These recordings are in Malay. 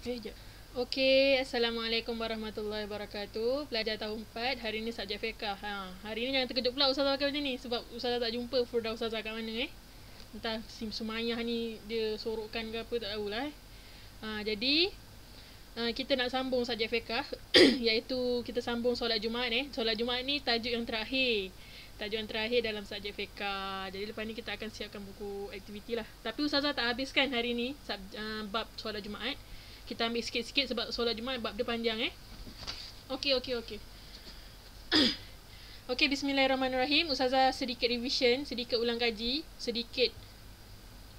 Jap. Okey, Assalamualaikum warahmatullahi wabarakatuh. Pelajar tahun 4, hari ni subjek fiqah. Hari ni jangan terkejut pula Ustazah pakai macam ni sebab Ustazah tak jumpa Firdaus Ustazah kat mana Entah si Sumayah ni dia sorokkan ke apa tak tahulah Jadi kita nak sambung subjek fiqah iaitu kita sambung solat Jumaat Solat Jumaat ni tajuk yang terakhir. Tajuk yang terakhir dalam subjek fiqah. Jadi lepas ni kita akan siapkan buku aktiviti lah. Tapi Ustazah tak habiskan hari ni bab solat Jumaat. Kita ambil sikit-sikit sebab solat Jumaat bab dia panjang Okey. Okey, bismillahirrahmanirrahim. Ustazah sedikit revision, sedikit ulang kaji, sedikit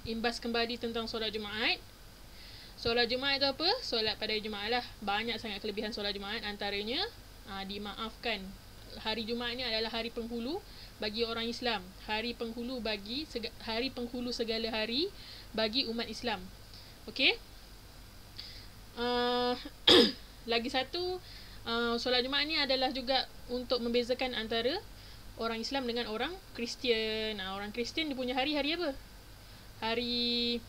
imbas kembali tentang solat Jumaat. Solat Jumaat itu apa? Solat pada Jumaat lah. Banyak sangat kelebihan solat Jumaat. Antaranya dimaafkan. Hari Jumaat ni adalah hari penghulu bagi orang Islam. Hari penghulu segala hari bagi umat Islam. Okey? Lagi satu, solat Jumaat ni adalah juga untuk membezakan antara orang Islam dengan orang Kristian. Orang Kristian dia punya hari apa? Hari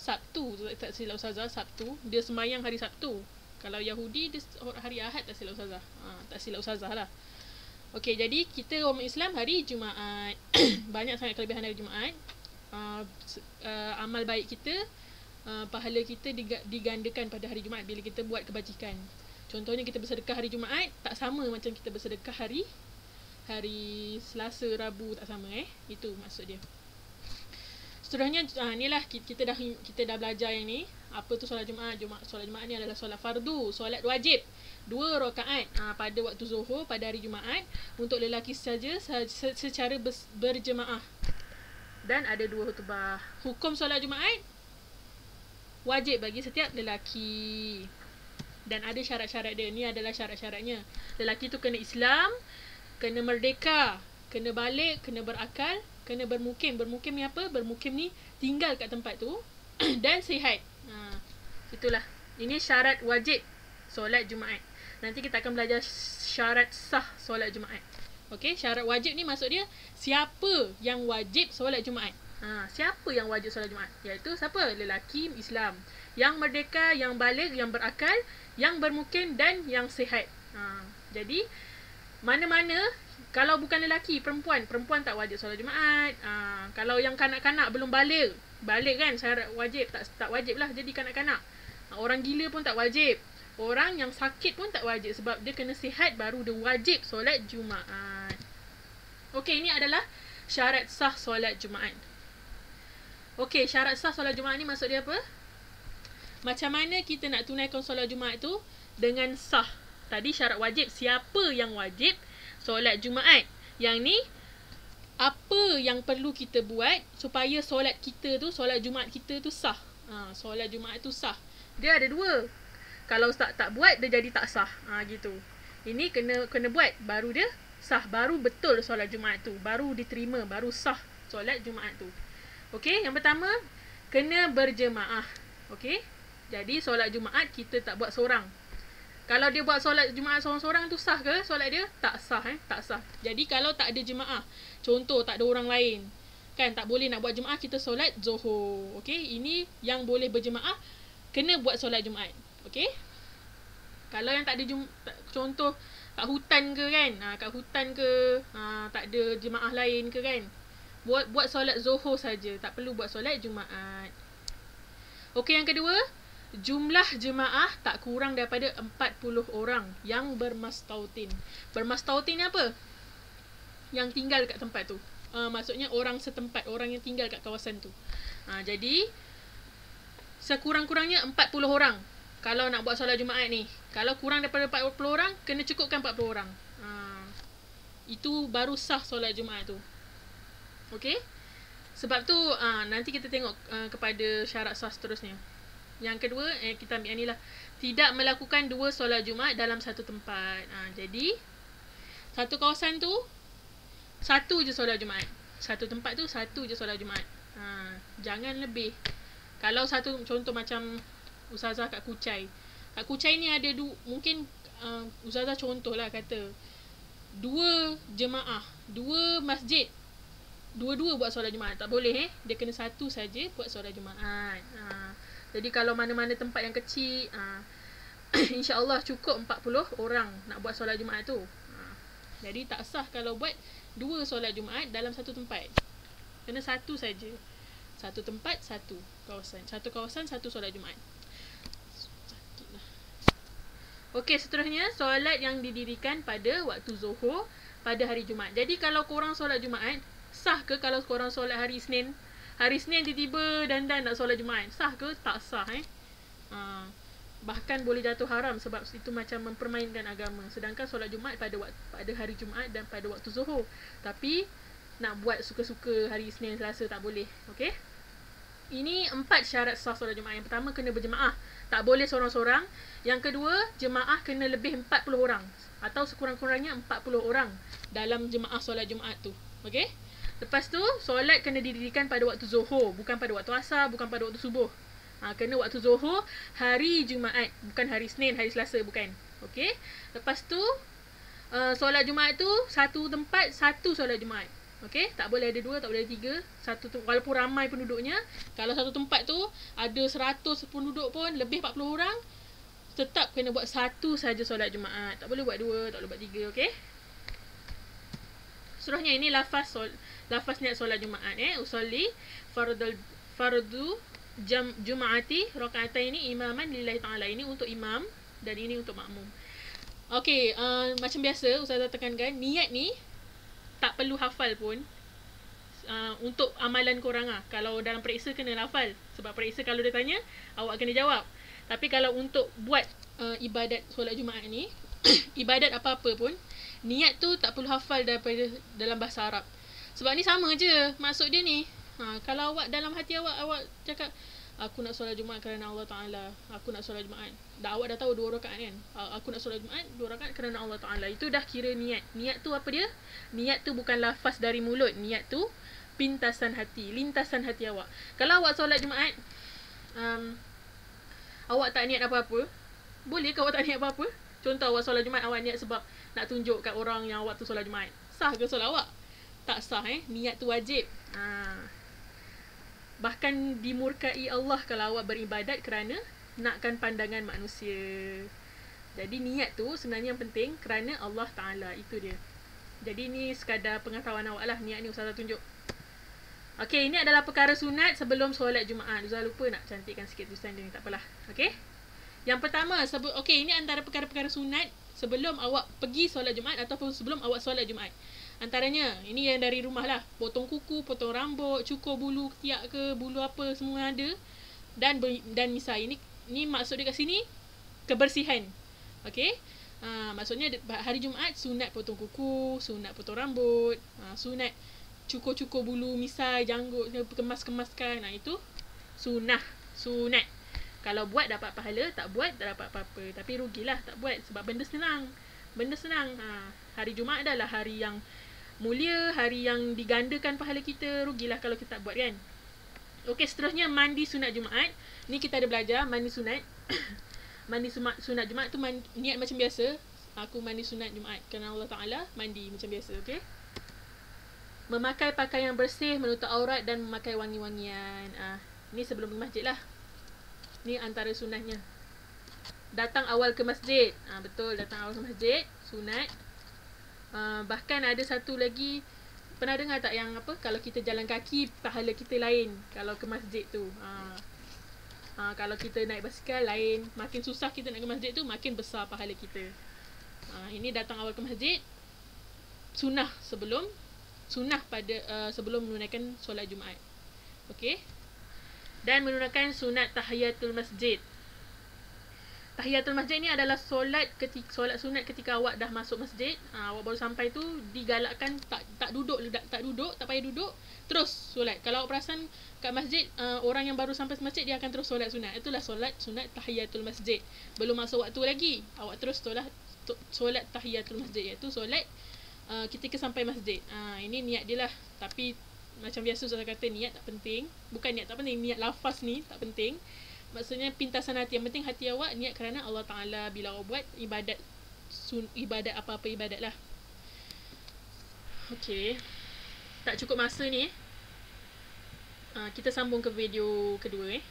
Sabtu, tak silap Ustazah, Sabtu. Dia sembahyang hari Sabtu. Kalau Yahudi dia hari Ahad, tak silap Ustazah. Tak silap Ustazah lah. Okey, jadi kita umat Islam hari Jumaat. Banyak sangat kelebihan hari Jumaat. Amal baik kita, pahala kita digandakan pada hari Jumaat bila kita buat kebajikan. Contohnya kita bersedekah hari Jumaat tak sama macam kita bersedekah hari Selasa, Rabu, tak sama Itu maksud dia. Seterusnya inilah kita dah belajar yang ni. Apa tu solat Jumaat? Solat Jumaat ni adalah solat fardu, solat wajib. 2 rakaat pada waktu Zuhur pada hari Jumaat untuk lelaki saja secara berjemaah. Dan ada 2 khutbah. Hukum solat Jumaat wajib bagi setiap lelaki. Dan ada syarat-syarat dia. Ni adalah syarat-syaratnya. Lelaki tu kena Islam, kena merdeka, kena balik, kena berakal, kena bermukim. Bermukim ni apa? Bermukim ni tinggal kat tempat tu dan sihat. Itulah. Ini syarat wajib solat Jumaat. Nanti kita akan belajar syarat sah solat Jumaat. Okey, syarat wajib ni maksud dia siapa yang wajib solat Jumaat. Siapa yang wajib solat Jumaat? Iaitu siapa? Lelaki Islam yang merdeka, yang balik, yang berakal, yang bermukim dan yang sihat. Jadi mana-mana kalau bukan lelaki, perempuan tak wajib solat Jumaat. Kalau yang kanak-kanak belum balik kan syarat wajib tak wajib lah jadi kanak-kanak. Orang gila pun tak wajib. Orang yang sakit pun tak wajib sebab dia kena sihat baru dia wajib solat Jumaat. Okey, ini adalah syarat sah solat Jumaat. Okey, syarat sah solat Jumaat ni maksud dia apa? Macam mana kita nak tunaikan solat Jumaat tu dengan sah? Tadi syarat wajib, siapa yang wajib solat Jumaat? Yang ni apa yang perlu kita buat supaya solat kita tu, solat Jumaat kita tu sah? Solat Jumaat tu sah. Dia ada 2. Kalau tak buat dia jadi tak sah. Gitu. Ini kena buat baru dia sah, baru betul solat Jumaat tu, baru diterima, baru sah solat Jumaat tu. Okey, yang pertama kena berjemaah. Okey? Jadi solat Jumaat kita tak buat seorang. Kalau dia buat solat Jumaat seorang-seorang tu sah ke solat dia? Tak sah tak sah. Jadi kalau tak ada jemaah, contoh tak ada orang lain, kan tak boleh nak buat jemaah, kita solat Zuhur. Okey, ini yang boleh berjemaah kena buat solat Jumaat. Okey? Kalau yang tak ada contoh kat hutan ke kan? Kat hutan ke, tak ada jemaah lain ke kan? Buat solat Zuhur saja, tak perlu buat solat Jumaat. Okey, yang kedua, jumlah jemaah tak kurang daripada 40 orang yang bermastautin. Bermastautin ni apa? Yang tinggal kat tempat tu. Maksudnya orang setempat, orang yang tinggal kat kawasan tu. Jadi sekurang-kurangnya 40 orang kalau nak buat solat Jumaat ni. Kalau kurang daripada 40 orang, kena cukupkan 40 orang. Itu baru sah solat Jumaat tu. Okey? Sebab tu nanti kita tengok kepada syarat sah seterusnya. Yang kedua, kita ambil ni lah. Tidak melakukan 2 solat Jumaat dalam satu tempat. Jadi satu kawasan tu satu je solat Jumaat. Satu tempat tu satu je solat Jumaat. Jangan lebih. Kalau satu contoh macam Ustazah kat Kuchai. Kat Kuchai ni ada mungkin Ustazah contohlah kata 2 jemaah, 2 masjid, dua-dua buat solat Jumaat. Tak boleh Dia kena satu saja buat solat Jumaat. Jadi kalau mana-mana tempat yang kecil, insya-Allah cukup 40 orang nak buat solat Jumaat tu. Jadi tak sah kalau buat 2 solat Jumaat dalam satu tempat. Kena satu saja. Satu tempat, satu kawasan. Satu kawasan, satu solat Jumaat. Okey, seterusnya solat yang didirikan pada waktu Zuhur pada hari Jumaat. Jadi kalau korang solat Jumaat, sah ke kalau korang solat hari Isnin? Hari Isnin tiba-tiba dandan nak solat Jumaat. Sah ke? Tak sah bahkan boleh jatuh haram sebab itu macam mempermainkan agama. Sedangkan solat Jumaat pada hari Jumaat dan pada waktu Zuhur. Tapi nak buat suka-suka hari Isnin, Selasa tak boleh. Okey? Ini 4 syarat sah solat Jumaat. Yang pertama, kena berjemaah. Tak boleh seorang-seorang. Yang kedua, jemaah kena lebih 40 orang. Atau sekurang-kurangnya 40 orang dalam jemaah solat Jumaat tu. Okey? Lepas tu, solat kena didirikan pada waktu Zuhur. Bukan pada waktu Asar, bukan pada waktu Subuh. Kena waktu Zuhur, hari Jumaat. Bukan hari Isnin, hari Selasa, bukan. Okey? Lepas tu, solat Jumaat tu, satu tempat, satu solat Jumaat. Okey, tak boleh ada 2, tak boleh ada 3. Walaupun ramai penduduknya, kalau satu tempat tu ada 100 penduduk pun, lebih 40 orang, tetap kena buat satu saja solat Jumaat. Tak boleh buat 2, tak boleh buat 3, okey? Seterusnya ini lafaz niat solat Jumaat. Usolli fardu Jumaati raka'ataini imaman lillahi ta'ala. Ini untuk imam dan ini untuk makmum. Okey, macam biasa Ustazah tekankan, niat ni tak perlu hafal pun untuk amalan korang Kalau dalam periksa kena hafal. Sebab periksa kalau dia tanya, awak kena jawab. Tapi kalau untuk buat ibadat solat Jumaat ni, ibadat apa-apa pun, niat tu tak perlu hafal daripada dalam bahasa Arab. Sebab ni sama je maksud dia ni. Kalau awak dalam hati awak cakap, aku nak solat Jumaat kerana Allah Ta'ala, aku nak solat Jumaat, awak dah tahu 2 rakaat kan, aku nak solat Jumaat 2 rakaat kerana Allah Ta'ala. Itu dah kira niat. Niat tu apa dia? Niat tu bukan lafaz dari mulut. Niat tu pintasan hati, lintasan hati awak. Kalau awak solat Jumaat, awak tak niat apa-apa, boleh ke awak tak niat apa-apa? Contoh awak solat Jumaat, awak niat sebab nak tunjuk kat orang yang awak tu solat Jumaat. Sah ke solat awak? Tak sah. Niat tu wajib. Bahkan dimurkai Allah kalau awak beribadat kerana nakkan pandangan manusia. Jadi niat tu sebenarnya yang penting kerana Allah Ta'ala. Itu dia. Jadi ni sekadar pengetahuan awak lah. Niat ni Ustazah tunjuk. Okey, ini adalah perkara sunat sebelum solat Jumaat. Ustazah lupa nak cantikkan sikit tulisan dia ni. Tak apalah. Okey. Yang pertama, okey, ini antara perkara-perkara sunat sebelum awak pergi solat Jumaat ataupun sebelum awak solat Jumaat. Antaranya, ini yang dari rumah lah. Potong kuku, potong rambut, cukur bulu ketiak ke, bulu apa, semua ada. Dan misai. Ini maksud dia kat sini, kebersihan. Okey? Maksudnya hari Jumaat, sunat potong kuku, sunat potong rambut, sunat cukur-cukur bulu, misai, janggut, kemas-kemaskan. Itu sunat. Kalau buat dapat pahala, tak buat tak dapat apa-apa. Tapi rugilah tak buat sebab benda senang. Hari Jumaat adalah hari yang mulia, hari yang digandakan pahala kita. Rugilah kalau kita tak buat kan. Okey, seterusnya mandi sunat Jumaat. Ni kita ada belajar mandi sunat. Mandi sunat Jumaat tu niat macam biasa. Aku mandi sunat Jumaat kerana Allah Ta'ala, mandi macam biasa. Okey. Memakai pakaian bersih, menutup aurat dan memakai wangi-wangian. Ni sebelum ke masjid lah. Ni antara sunatnya. Datang awal ke masjid. Betul, datang awal ke masjid, sunat. Bahkan ada satu lagi, pernah dengar tak yang apa, kalau kita jalan kaki pahala kita lain kalau ke masjid tu. Kalau kita naik basikal lain, makin susah kita nak ke masjid tu, makin besar pahala kita. Ini datang awal ke masjid, sunnah pada sebelum menunaikan solat Jumaat. Okey. Dan menunaikan sunat tahiyatul masjid. Tahiyatul masjid ni adalah solat sunat ketika awak dah masuk masjid. Awak baru sampai tu digalakkan tak duduk, tak payah duduk, terus solat. Kalau awak perasan kat masjid, orang yang baru sampai masjid dia akan terus solat sunat. Itulah solat sunat tahiyatul masjid. Belum masuk waktu lagi, awak terus solat tahiyatul masjid, iaitu solat ketika sampai masjid. Ini niat dia lah. Tapi macam biasa saya kata, niat tak penting. Bukan niat tak penting, niat lafaz ni tak penting. Maksudnya pintasan hati. Yang penting hati awak niat kerana Allah Ta'ala bila awak buat ibadat apa-apa ibadat lah. Okey. Tak cukup masa ni. Kita sambung ke video kedua